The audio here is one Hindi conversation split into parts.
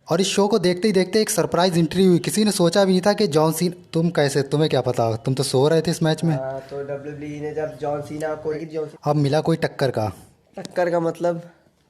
और इस शो को देखते ही देखते एक सरप्राइज एंट्री हुई। किसी ने सोचा भी नहीं था कि जॉन सीन, तुम कैसे, तुम्हें क्या पता, तुम तो सो रहे थे इस मैच में। हाँ, तो डब्ल्यूडब्ल्यूई ने जब जॉन सीना को अब मिला कोई टक्कर का। टक्कर का मतलब।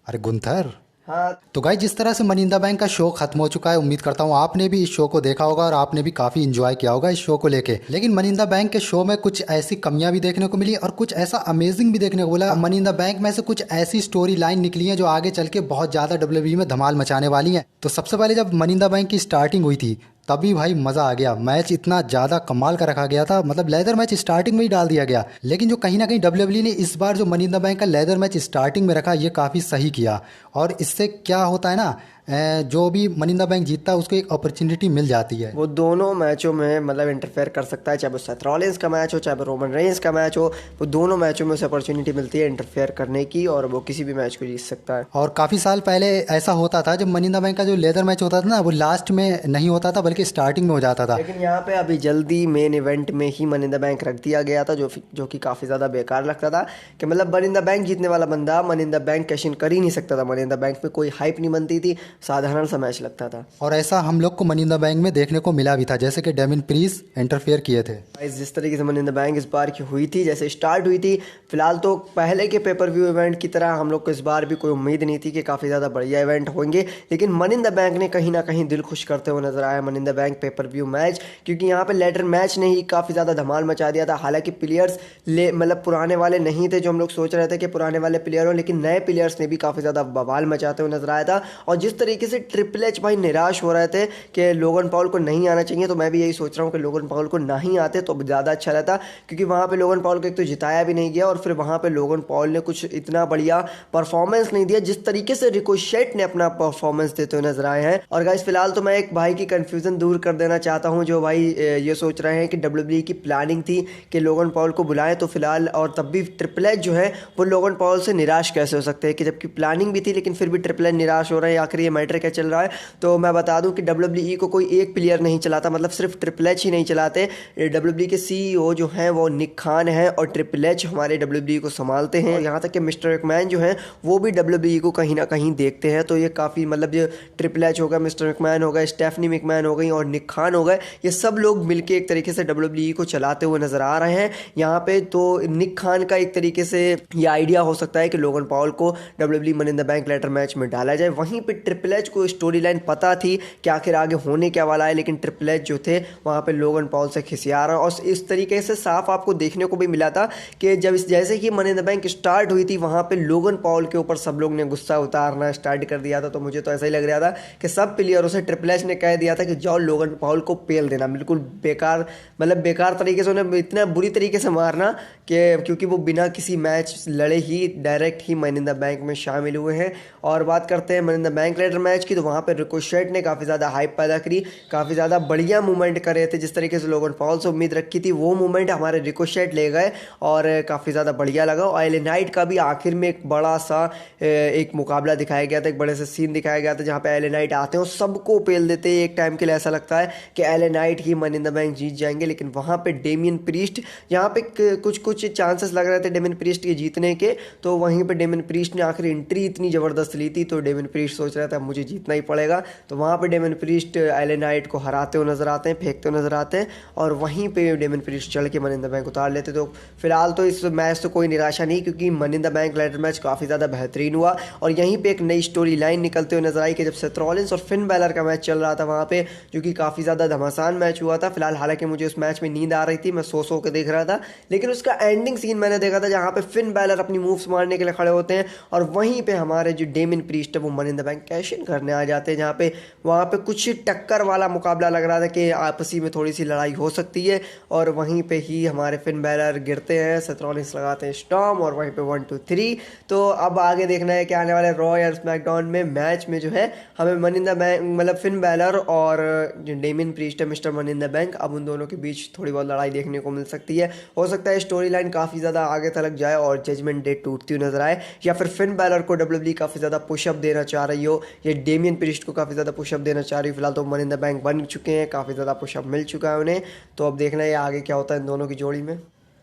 अरे गुंथर। हाँ। तो गाइस, जिस तरह से मनी इन द बैंक का शो खत्म हो चुका है, उम्मीद करता हूँ आपने भी इस शो को देखा होगा और आपने भी काफी इंजॉय किया होगा इस शो को लेके। लेकिन मनी इन द बैंक के शो में कुछ ऐसी कमियां भी देखने को मिली और कुछ ऐसा अमेजिंग भी देखने को मिला। मनी इन द बैंक में से कुछ ऐसी स्टोरी लाइन निकली है जो आगे चल के बहुत ज्यादा डब्ल्यूडब्ल्यूई में धमाल मचाने वाली है। तो सबसे पहले जब मनी इन द बैंक की स्टार्टिंग हुई थी, तभी भाई मजा आ गया। मैच इतना ज्यादा कमाल का रखा गया था, मतलब लेदर मैच स्टार्टिंग में ही डाल दिया गया। लेकिन जो कहीं ना कहीं डब्ल्यूडब्ल्यूई ने इस बार जो मनी इन द बैंक का लेदर मैच स्टार्टिंग में रखा, ये काफी सही किया। और इससे क्या होता है ना, जो भी मनी इन द बैंक जीतता है उसको एक अपॉर्चुनिटी मिल जाती है। वो दोनों मैचों में मतलब इंटरफेयर कर सकता है, चाहे वो सेथ रॉलिंस का मैच हो चाहे वो रोमन रेंस का मैच हो। वो दोनों मैचों में उसे अपॉर्चुनिटी मिलती है इंटरफेयर करने की और वो किसी भी मैच को जीत सकता है। और काफ़ी साल पहले ऐसा होता था, जब मनी इन द बैंक का जो लेदर मैच होता था ना, वो लास्ट में नहीं होता था बल्कि स्टार्टिंग में हो जाता था। लेकिन यहाँ पे अभी जल्दी मेन इवेंट में ही मनी इन द बैंक रख दिया गया था, जो कि काफ़ी ज़्यादा बेकार लगता था कि मतलब मनी इन द बैंक जीतने वाला बंदा money in the bank cash in कर ही नहीं सकता था। मनी इन द बैंक में कोई हाइप नहीं बनती थी, साधारण सा मैच लगता था। और ऐसा हम लोग को मनी इन द बैंक में देखने को मिला भी था, जैसे कि डेमिन प्रीस इंटरफेयर किए थे। जिस तरीके से मनी इन द बैंक इस बार की हुई थी, जैसे स्टार्ट हुई थी, फिलहाल तो पहले के पेपर व्यू इवेंट की तरह हम लोग को इस बार भी कोई उम्मीद नहीं थी कि काफ़ी ज़्यादा बढ़िया इवेंट होंगे। लेकिन मनी इन द बैंक ने कहीं ना कहीं दिल खुश करते हुए नजर आया money in the bank pay per view match, क्योंकि यहाँ पे लेडर मैच ने ही काफ़ी ज़्यादा धमाल मचा दिया था। हालांकि प्लेयर्स मतलब पुराने वाले नहीं थे जो हम लोग सोच रहे थे कि पुराने वाले प्लेयर हो, लेकिन नए प्लेयर्स ने भी काफ़ी ज़्यादा बवाल मचाते हुए नजर आया था। और जिस तरीके से ट्रिपल एच भाई निराश हो रहे थे कि लोगन पॉल को नहीं आना चाहिए, तो मैं भी यही सोच रहा हूँ कि लोगन पॉल को नहीं आते तो ज़्यादा अच्छा रहता, क्योंकि वहाँ पे लोगन पॉल को एक तो जिताया भी नहीं गया और फिर वहाँ पे लोगन पॉल ने कुछ इतना बढ़िया परफॉर्मेंस नहीं दिया जिस तरीके से रिकोशेट ने अपना परफॉर्मेंस देते हुए नजर आए हैं। और गाइस फिलहाल तो मैं एक भाई की कंफ्यूजन दूर कर देना चाहता हूँ, जो भाई ये सोच रहे हैं कि डब्ल्यूडब्ल्यूई की प्लानिंग थी कि लोगन पॉल को बुलाएं, तो फिलहाल और तब भी ट्रिपल एच जो है वो लोगन पॉल से निराश कैसे हो सकते हैं, कि जबकि प्लानिंग भी थी लेकिन फिर भी ट्रिपल एच निराश हो रहे हैं। आखिर ये मैटर क्या चल रहा है? तो मैं बता दूं कि डब्ल्यूडब्ल्यूई को कोई एक प्लेयर नहीं चलाता, मतलब सिर्फ ट्रिपल एच ही नहीं चलाते। डब्ल्यूडब्ल्यूई के सीईओ जो हैं वो निक खान है और ट्रिपल एच हमारे डब्ल्यूडब्ल्यूई को संभालते हैं। यहाँ तक कि मिस्टर मैकमैन जो है वो भी डब्ल्यूडब्ल्यूई को कहीं ना कहीं देखते हैं। तो ये काफ़ी मतलब ये ट्रिपल एच होगा, मिस्टर मैकमैन हो गए, स्टेफनी मैकमैन हो गई और निक खान हो गए, ये सब लोग मिलकर एक तरीके से डब्ल्यूडब्ल्यूई को चलाते हुए नजर आ रहे हैं यहाँ पे। तो निक खान का एक तरीके से ये आइडिया हो सकता है कि लोगन पॉल को WWE money in the bank ladder match में डाला जाए। वहीं पे ट्रिपल एच को स्टोरी लाइन पता थी कि आखिर आगे होने क्या वाला है, लेकिन ट्रिपल एच जो थे वहाँ पे लोगन पॉल से खिसिया रहा, और इस तरीके से साफ आपको देखने को भी मिला था कि जब जैसे ही money in the bank start हुई थी, वहाँ पे लोगन पॉल के ऊपर सब लोग ने गुस्सा उतारना स्टार्ट कर दिया था। तो मुझे तो ऐसा ही लग रहा था कि सब प्लेयरों से ट्रिपल एच ने कह दिया था कि जाओ लोगन पॉल को पेल देना, बिल्कुल बेकार, मतलब बेकार तरीके से उन्हें इतना बुरी तरीके से मारना कि क्योंकि वो बिना किसी मैच लड़े ही डायरेक्ट ही मनी इन द बैंक में शामिल हुए हैं। और बात करते हैं money in the bank ladder match की, तो वहाँ पर रिकोशेट ने काफ़ी ज़्यादा हाइप पैदा करी, काफ़ी ज़्यादा बढ़िया मूवमेंट कर रहे थे। जिस तरीके से लोगन पॉल से उम्मीद रखी थी वो मूवमेंट हमारे रिकोशेट ले गए और काफ़ी ज़्यादा बढ़िया लगा। और एले नाइट का भी आखिर में एक बड़ा सा एक मुकाबला दिखाया गया था, एक बड़े से सीन दिखाया गया था जहाँ पे एले नाइट आते हैं और सबको पेल देते हैं। एक टाइम के लिए ऐसा लगता है कि एले नाइट ही मनी इन द बैंक जीत जाएंगे, लेकिन वहाँ पे डेमियन प्रीस्ट, यहाँ पे कुछ कुछ चांसेस लग रहे थे डेमियन प्रीस्ट के जीतने के, तो वहीं पे डेमियन प्रीस्ट ने आखिर एंट्री इतनी ज़बरदस्त ली थी तो डेमियन प्रीस्ट सोच रहा था मुझे जीतना ही पड़ेगा। तो वहाँ पे डेमियन प्रीस्ट एले नाइट को हराते हुए नजर आते हैं, फेंकते हुए नजर आते हैं और वहीं पे डेमियन प्रीस्ट चढ़ के मनी इन द बैंक उतार लेते। तो फिलहाल तो इस मैच से कोई निराशा नहीं, क्योंकि Money in the bank ladder match काफ़ी ज़्यादा बेहतरीन हुआ। और यहीं पे एक नई स्टोरी लाइन निकलते हुए नजर आई कि जब सेथ रॉलिंस और फिन बैलर का मैच चल रहा था वहाँ पे, जो कि काफ़ी ज़्यादा घमासान मैच हुआ था। फिलहाल हालांकि मुझे उस मैच में नींद आ रही थी, मैं सो के देख रहा था, लेकिन उसका एंडिंग सीन मैंने देखा था जहाँ पे फिन बैलर अपनी मूव्स मारने के लिए खड़े होते हैं और वहीं पे हमारे जो डेमियन प्रीस्ट है वो money in the bank cash in करने आ जाते हैं, जहाँ पे वहाँ पे कुछ टक्कर वाला मुकाबला लग रहा था कि आपसी में थोड़ी सी लड़ाई हो सकती है। और वहीं पे ही हमारे फिन बैलर गिरते हैं, सेथ रॉलिंस लगाते हैं स्टॉर्म और वहीं पे 1 2 3। तो अब आगे देखना है कि आने वाले रॉ या स्मैकडाउन में मैच में जो है हमें मनी इन द बैंक मतलब फिन बैलर और जो डेमियन प्रीस्ट है mister money in the bank, अब उन दोनों के बीच थोड़ी बहुत लड़ाई देखने को मिल सकती है। हो सकता है स्टोरी लाइन काफ़ी ज़्यादा आगे तक जाए और जजमेंट डे टूटती हुई नजर आए, या फिर फिन बैलर को डब्ल्यूडब्ल्यूई काफ़ी ज़्यादा पुशअप देना चाह रही हो या डेमियन प्रीस्ट को काफ़ी ज़्यादा पुशअप देना चाह रही हो। फिलहाल तो मनी इन द बैंक बन चुके हैं, काफ़ी ज़्यादा पुशअप मिल चुका है उन्हें, तो अब देखना है आगे क्या होता है इन दोनों की जोड़ी में।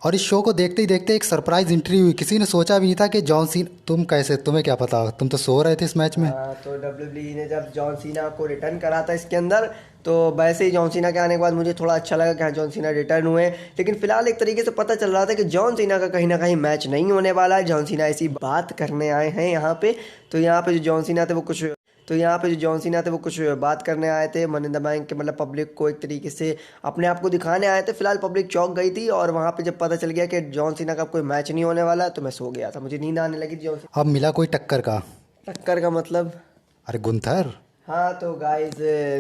और इस शो को देखते ही देखते एक सरप्राइज एंट्री हुई। किसी ने सोचा भी नहीं था कि जॉन सीना, तुम्हें क्या पता, तुम तो सो रहे थे इस मैच में। तो डब्ल्यूडब्ल्यूई ने जब जॉन सीना को रिटर्न करा था इसके अंदर, तो वैसे ही जॉन सीना के आने के बाद मुझे थोड़ा अच्छा लगा कि हाँ जॉन सीना रिटर्न हुए। लेकिन फिलहाल एक तरीके से पता चल रहा था कि जॉन सीना का कहीं ना कहीं मैच नहीं होने वाला है। जॉन सीना ऐसी बात करने आए हैं यहाँ पे। तो यहाँ पे जो जॉन सीना थे वो कुछ बात करने आए थे मन इन द बैंक के, मतलब पब्लिक को एक तरीके से अपने आप को दिखाने आए थे। फिलहाल पब्लिक चौंक गई थी और वहाँ पे जब पता चल गया कि जॉन सीना का कोई मैच नहीं होने वाला, तो मैं सो गया था, मुझे नींद आने लगी जॉन अब मिला कोई टक्कर का। टक्कर का मतलब? अरे गुंथर। हाँ तो गाइज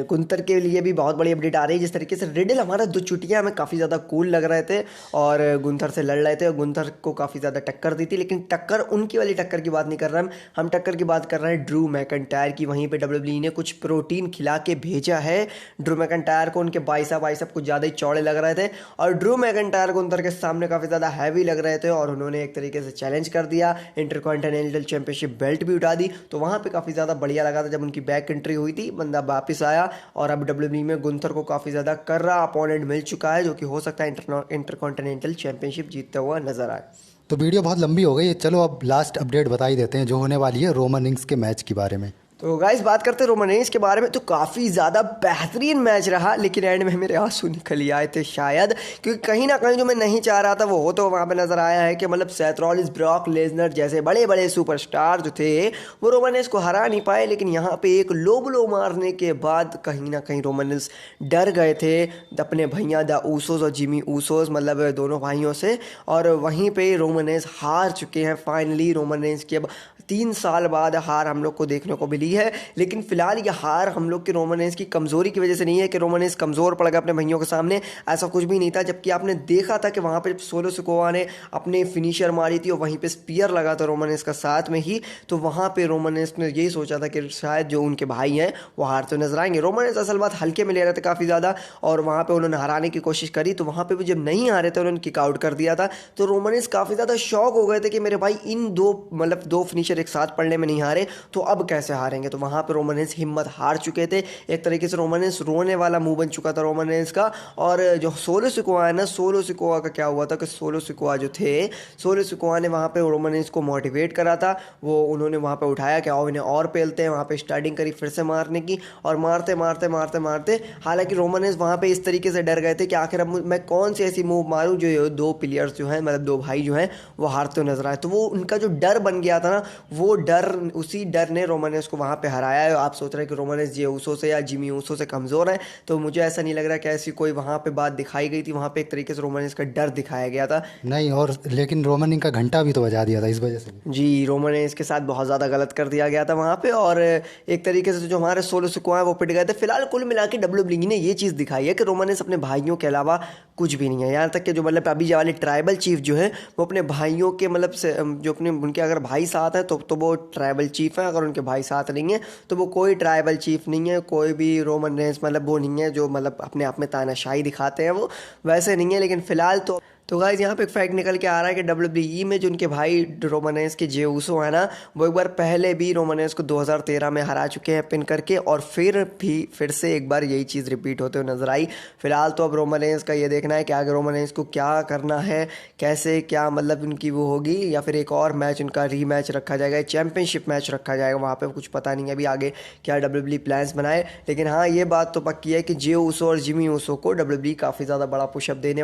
गुंतर के लिए भी बहुत बड़ी अपडेट आ रही है। जिस तरीके से रिडल हमारा 2 चुटियाँ हमें काफ़ी ज़्यादा कूल लग रहे थे और गुंथर से लड़ रहे थे और गुंथर को काफ़ी ज़्यादा टक्कर दी थी, लेकिन टक्कर उनकी वाली टक्कर की बात नहीं कर रहे हम टक्कर की बात कर रहे हैं ड्रू मैकइंटायर की। वहीं पे डब्ल्यूडब्ल्यूई ने कुछ प्रोटीन खिला के भेजा है ड्रू मैकइंटायर को। उनके बाइसेप कुछ ज़्यादा ही चौड़े लग रहे थे और ड्रू मैकइंटायर गुंथर के सामने काफ़ी ज़्यादा हैवी लग रहे थे और उन्होंने एक तरीके से चैलेंज कर दिया, इंटरकॉन्टिनेंटल चैंपियनशिप बेल्ट भी उठा दी। तो वहाँ पर काफ़ी ज़्यादा बढ़िया लगा था जब उनकी बैक एंट्री हुई थी, बंदा वापस आया और अब डब्ल्यूडब्ल्यूई में गुंथर को काफ़ी ज़्यादा कर रहा अपोनेंट मिल चुका है, जो कि हो सकता है इंटरकॉन्टिनेंटल चैंपियनशिप जीतता हुआ नजर आए। तो वीडियो बहुत लंबी हो गई है, चलो अब लास्ट अपडेट बता ही देते हैं जो होने वाली है रोमन रिंग्स के मैच के बारे में। तो गाइस बात करते हैं रोमन रेंज के बारे में। तो काफ़ी ज़्यादा बेहतरीन मैच रहा, लेकिन एंड में मेरे आंसू निकल ही आए थे शायद, क्योंकि कहीं ना कहीं जो मैं नहीं चाह रहा था वो तो वहाँ पे नज़र आया है कि मतलब सेथ रॉलिंस, ब्रॉक लेसनर जैसे बड़े बड़े सुपरस्टार जो थे वो रोमन रेंज को हरा नहीं पाए। लेकिन यहाँ पे एक लो ब्लो मारने के बाद कहीं ना कहीं रोमन रेंज डर गए थे अपने भैया द ऊसोस और जिमी ऊसोस, मतलब दोनों भाइयों से, और वहीं पर रोमन रेंज हार चुके हैं फाइनली। रोमन रेंज की अब 3 साल बाद हार हम लोग को देखने को मिली है। लेकिन फिलहाल ये हार हम लोग के रोमन रेंज की कमज़ोरी की वजह से नहीं है कि रोमन रेंज कमज़ोर पड़ गए अपने भाइयों के सामने, ऐसा कुछ भी नहीं था। जबकि आपने देखा था कि वहाँ पे सोलो सिकोआ ने अपने फिनिशर मारी थी और वहीं पे स्पीयर लगा था रोमन रेंज का साथ में ही, तो वहाँ पे रोमन रेंज ने यही सोचा था कि शायद जो उनके भाई हैं वो हार तो नजर आएंगे। रोमन रेंज असल बात हल्के में ले रहे थे काफ़ी ज़्यादा और वहाँ पर उन्होंने हराने की कोशिश करी, तो वहाँ पर भी जब नहीं हारे थे उन्होंने किक आउट कर दिया था। तो रोमन रेंज काफ़ी ज़्यादा शॉक हो गए थे कि मेरे भाई इन दो फिनिशर एक साथ पड़ने में नहीं हारे, तो अब कैसे हारेंगे। तो वहाँ पे रोमन रेंज हिम्मत हार चुके थे। एक तरीके से रोमन रेंज रोने वाला मुंह बन चुका था रोमन रेंज का। और जो सोलो सिकोआ है ना, सोलो सिकोआ का क्या हुआ था कि सोलो सिकोआ जो थे, सोलो सिकोआ ने वहाँ पे रोमन रेंज को मोटिवेट करा था। वो उन्होंने वहाँ पे उठाया कि आओ इन्हें और पेलते हैं, वहाँ पे स्टार्टिंग करी फिर से मारने की और मारते मारते मारते मारते हालांकि रोमन रेंज वहाँ पे इस तरीके से डर गए थे कि आखिर अब मैं कौन सी ऐसी मूव मारूँ जो 2 प्लेयर्स जो हैं, मतलब 2 भाई जो हैं वो हारते हुए नजर आए। तो वो उनका जो डर बन गया था ना, वो डर, उसी डर ने रोमन रेंज को वहाँ पे हराया है। आप सोच रहे हैं कि रोमन रेंज जे ऊसो से या जिमी ऊसो से कमज़ोर है, तो मुझे ऐसा नहीं लग रहा कि ऐसी कोई वहाँ पे बात दिखाई गई थी। वहाँ पे एक तरीके से रोमन रेंज का डर दिखाया गया था। नहीं, और लेकिन रोमन रिंग का घंटा भी तो बजा दिया था इस वजह से। जी, रोमन रेंज के साथ बहुत ज़्यादा गलत कर दिया गया था वहाँ पे और एक तरीके से जो हमारे सोलो सिकोआ है वो पिट गए थे। फिलहाल कुल मिला के डब्ल्यूडब्ल्यूई ने ये चीज़ दिखाई है कि रोमन रेंज अपने भाइयों के अलावा कुछ भी नहीं है। यहाँ तक कि जो मतलब अभी वाले ट्राइबल चीफ जो है वो अपने भाइयों के मतलब से जो अपने उनके अगर भाई साथ हैं तो वो ट्राइबल चीफ है, अगर उनके भाई साथ नहीं है तो वो कोई ट्राइबल चीफ नहीं है। कोई भी रोमन रेंज मतलब वो नहीं है जो मतलब अपने आप में तानाशाही दिखाते हैं, वो वैसे नहीं है। लेकिन फिलहाल तो गाइस यहाँ पे एक फैक्ट निकल के आ रहा है कि डब्ल्यूडब्ल्यूई में जो उनके भाई रोमन रेंज के जे ऊसो है ना, वो एक बार पहले भी रोमन रेंज को 2013 में हरा चुके हैं पिन करके और फिर से एक बार यही चीज़ रिपीट होते हुए नजर आई। फिलहाल तो अब रोमन रेंज का ये देखना है कि आगे रोमन रेंज को क्या करना है, कैसे क्या मतलब उनकी वो होगी, या फिर एक और मैच उनका रीमैच रखा जाएगा, चैंपियनशिप मैच रखा जाएगा। वहाँ पर कुछ पता नहीं है अभी आगे क्या डब्ल्यूडब्ल्यूई प्लान्स बनाए। लेकिन हाँ ये बात तो पक्की है कि जे ऊसो और जिमी ऊसो को डब्ल्यूडब्ल्यूई काफ़ी ज़्यादा बड़ा पुशअप देने